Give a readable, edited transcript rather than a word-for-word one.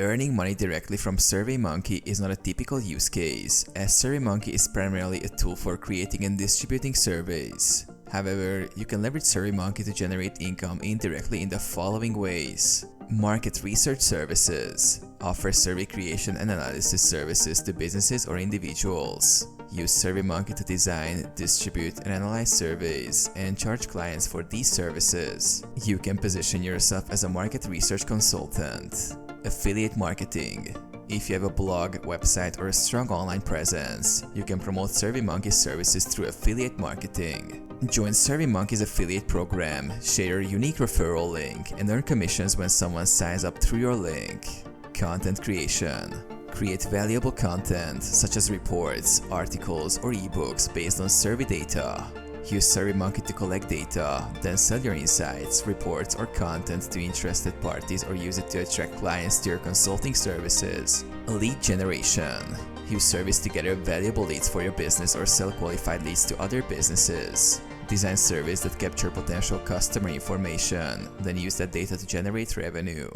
Earning money directly from SurveyMonkey is not a typical use case, as SurveyMonkey is primarily a tool for creating and distributing surveys. However, you can leverage SurveyMonkey to generate income indirectly in the following ways. Market research services. Offer survey creation and analysis services to businesses or individuals. Use SurveyMonkey to design, distribute, and analyze surveys, and charge clients for these services. You can position yourself as a market research consultant. Affiliate marketing. If you have a blog, website, or a strong online presence, you can promote SurveyMonkey's services through affiliate marketing. Join SurveyMonkey's affiliate program, share your unique referral link, and earn commissions when someone signs up through your link. Content creation. Create valuable content, such as reports, articles, or ebooks based on survey data. Use SurveyMonkey to collect data, then sell your insights, reports, or content to interested parties or use it to attract clients to your consulting services. Lead generation. Use surveys to gather valuable leads for your business or sell qualified leads to other businesses. Design surveys that capture potential customer information, then use that data to generate revenue.